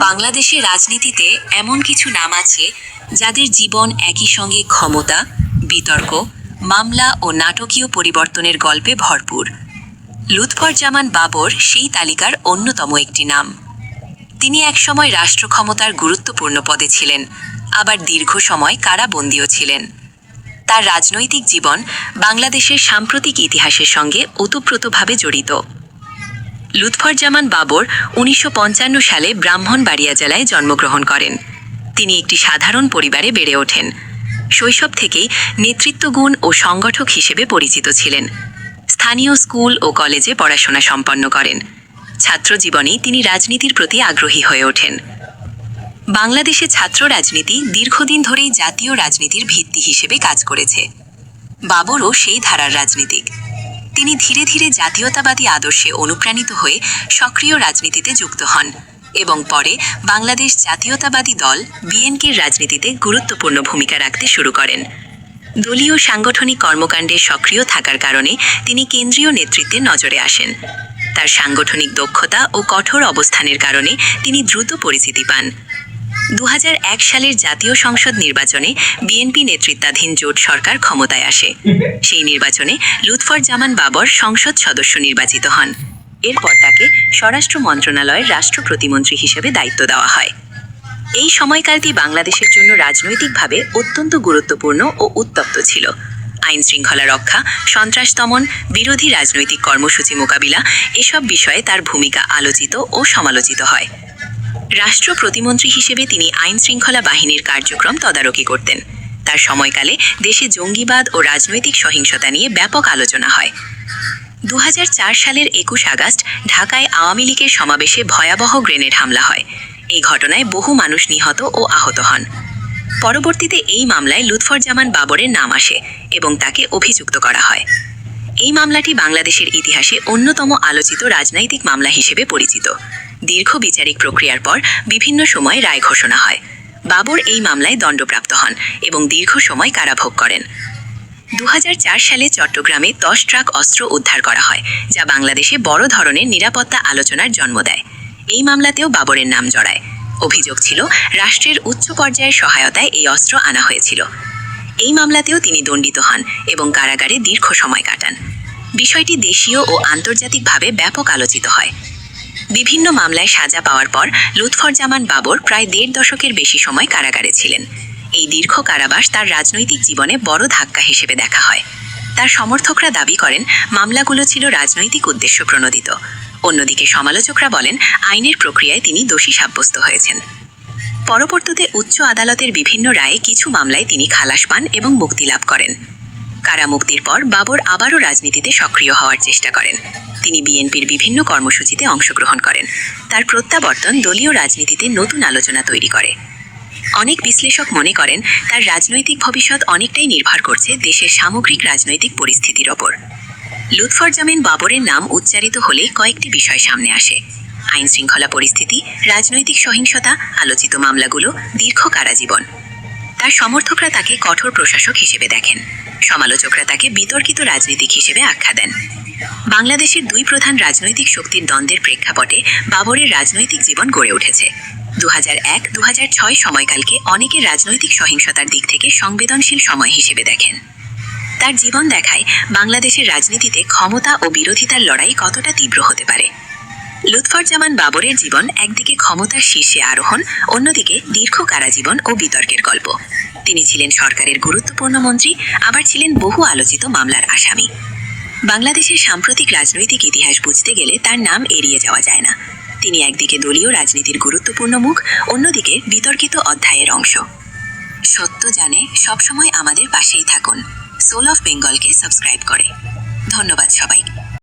বাংলাদেশের রাজনীতিতে এমন কিছু নাম আছে যাদের জীবন একই সঙ্গে ক্ষমতা, বিতর্ক, মামলা ও নাটকীয় পরিবর্তনের গল্পে ভরপুর। লুৎফরজামান বাবর সেই তালিকার অন্যতম একটি নাম। তিনি একসময় রাষ্ট্র ক্ষমতার গুরুত্বপূর্ণ পদে ছিলেন, আবার দীর্ঘ সময় কারাবন্দীও ছিলেন। তার রাজনৈতিক জীবন বাংলাদেশের সাম্প্রতিক ইতিহাসের সঙ্গে ওতপ্রোতভাবে জড়িত। লুৎফরজামান বাবর ১৯৫৫ সালে ব্রাহ্মণবাড়িয়া জেলায় জন্মগ্রহণ করেন। তিনি একটি সাধারণ পরিবারে বেড়ে ওঠেন। শৈশব থেকেই নেতৃত্বগুণ ও সংগঠক হিসেবে পরিচিত ছিলেন। স্থানীয় স্কুল ও কলেজে পড়াশোনা সম্পন্ন করেন। ছাত্র জীবনেই তিনি রাজনীতির প্রতি আগ্রহী হয়ে ওঠেন। বাংলাদেশে ছাত্র রাজনীতি দীর্ঘদিন ধরেই জাতীয় রাজনীতির ভিত্তি হিসেবে কাজ করেছে। বাবরও সেই ধারার রাজনীতিক। তিনি ধীরে ধীরে জাতীয়তাবাদী আদর্শে অনুপ্রাণিত হয়ে সক্রিয় রাজনীতিতে যুক্ত হন এবং পরে বাংলাদেশ জাতীয়তাবাদী দল বিএনপির রাজনীতিতে গুরুত্বপূর্ণ ভূমিকা রাখতে শুরু করেন। দলীয় সাংগঠনিক কর্মকাণ্ডে সক্রিয় থাকার কারণে তিনি কেন্দ্রীয় নেতৃত্বের নজরে আসেন। তার সাংগঠনিক দক্ষতা ও কঠোর অবস্থানের কারণে তিনি দ্রুত পরিচিতি পান। ২০০১ সালের জাতীয় সংসদ নির্বাচনে বিএনপি নেতৃত্বাধীন জোট সরকার ক্ষমতায় আসে। সেই নির্বাচনে লুৎফরজামান বাবর সংসদ সদস্য নির্বাচিত হন। এরপর তাকে স্বরাষ্ট্র মন্ত্রণালয়ের রাষ্ট্র প্রতিমন্ত্রী হিসেবে দায়িত্ব দেওয়া হয়। এই সময়কালটি বাংলাদেশের জন্য রাজনৈতিকভাবে অত্যন্ত গুরুত্বপূর্ণ ও উত্তপ্ত ছিল। আইন শৃঙ্খলা রক্ষা, সন্ত্রাস দমন, বিরোধী রাজনৈতিক কর্মসূচি মোকাবিলা এসব বিষয়ে তার ভূমিকা আলোচিত ও সমালোচিত হয়। রাষ্ট্র প্রতিমন্ত্রী হিসেবে তিনি আইন শৃঙ্খলা বাহিনীর কার্যক্রম তদারকি করতেন। তার সময়কালে দেশে জঙ্গিবাদ ও রাজনৈতিক সহিংসতা নিয়ে ব্যাপক আলোচনা হয়। ২০০৪ সালের ২১ আগস্ট ঢাকায় আওয়ামী লীগের সমাবেশে ভয়াবহ গ্রেনেড হামলা হয়। এই ঘটনায় বহু মানুষ নিহত ও আহত হন। পরবর্তীতে এই মামলায় লুৎফরজামান বাবরের নাম আসে এবং তাকে অভিযুক্ত করা হয়। এই মামলাটি বাংলাদেশের ইতিহাসে অন্যতম আলোচিত রাজনৈতিক মামলা হিসেবে পরিচিত। দীর্ঘ বিচারিক প্রক্রিয়ার পর বিভিন্ন সময় রায় ঘোষণা হয়। বাবর এই মামলায় দণ্ডপ্রাপ্ত হন এবং দীর্ঘ সময় কারাভোগ করেন। ২০০৪ সালে চট্টগ্রামে ১০ ট্রাক অস্ত্র উদ্ধার করা হয়, যা বাংলাদেশে বড় ধরনের নিরাপত্তা আলোচনার জন্ম দেয়। এই মামলাতেও বাবরের নাম জড়ায়। অভিযোগ ছিল রাষ্ট্রের উচ্চ পর্যায়ের সহায়তায় এই অস্ত্র আনা হয়েছিল। এই মামলাতেও তিনি দণ্ডিত হন এবং কারাগারে দীর্ঘ সময় কাটান। বিষয়টি দেশীয় ও আন্তর্জাতিকভাবে ব্যাপক আলোচিত হয়। বিভিন্ন মামলায় সাজা পাওয়ার পর লুৎফরজামান বাবর প্রায় ১.৫ দশকের বেশি সময় কারাগারে ছিলেন। এই দীর্ঘ কারাবাস তার রাজনৈতিক জীবনে বড় ধাক্কা হিসেবে দেখা হয়। তার সমর্থকরা দাবি করেন মামলাগুলো ছিল রাজনৈতিক উদ্দেশ্য প্রণোদিত। অন্যদিকে সমালোচকরা বলেন আইনের প্রক্রিয়ায় তিনি দোষী সাব্যস্ত হয়েছেন। পরবর্তীতে উচ্চ আদালতের বিভিন্ন রায়ে কিছু মামলায় তিনি খালাস পান এবং মুক্তি লাভ করেন। কারামুক্তির পর বাবর আবারও রাজনীতিতে সক্রিয় হওয়ার চেষ্টা করেন। তিনি বিএনপির বিভিন্ন কর্মসূচিতে অংশগ্রহণ করেন। তার প্রত্যাবর্তন দলীয় রাজনীতিতে নতুন আলোচনা তৈরি করে। অনেক বিশ্লেষক মনে করেন তার রাজনৈতিক ভবিষ্যৎ অনেকটাই নির্ভর করছে দেশের সামগ্রিক রাজনৈতিক পরিস্থিতির ওপর। লুৎফরজামান বাবরের নাম উচ্চারিত হলে কয়েকটি বিষয় সামনে আসে: আইন শৃঙ্খলা পরিস্থিতি, রাজনৈতিক সহিংসতা, আলোচিত মামলাগুলো, দীর্ঘ কারাজীবন। তার সমর্থকরা তাকে কঠোর প্রশাসক হিসেবে দেখেন। সমালোচকরা তাকে বিতর্কিত রাজনীতিক হিসেবে আখ্যা দেন। বাংলাদেশের দুই প্রধান রাজনৈতিক শক্তির দ্বন্দ্বের প্রেক্ষাপটে বাবরের রাজনৈতিক জীবন গড়ে উঠেছে। ২০০১-২০০৬ সময়কালকে অনেকে রাজনৈতিক সহিংসতার দিক থেকে সংবেদনশীল সময় হিসেবে দেখেন। তার জীবন দেখায় বাংলাদেশের রাজনীতিতে ক্ষমতা ও বিরোধিতার লড়াই কতটা তীব্র হতে পারে। লুৎফরজামান বাবরের জীবন একদিকে ক্ষমতার শীর্ষে আরোহণ, অন্যদিকে দীর্ঘ কারাজীবন ও বিতর্কের গল্প। তিনি ছিলেন সরকারের গুরুত্বপূর্ণ মন্ত্রী, আবার ছিলেন বহু আলোচিত মামলার আসামি। বাংলাদেশের সাম্প্রতিক রাজনৈতিক ইতিহাস বুঝতে গেলে তার নাম এড়িয়ে যাওয়া যায় না। তিনি একদিকে দলীয় রাজনীতির গুরুত্বপূর্ণ মুখ, অন্যদিকে বিতর্কিত অধ্যায়ের অংশ। সত্য জানে সবসময় আমাদের পাশেই থাকুন। সোল অফ বেঙ্গলকে সাবস্ক্রাইব করে। ধন্যবাদ সবাই।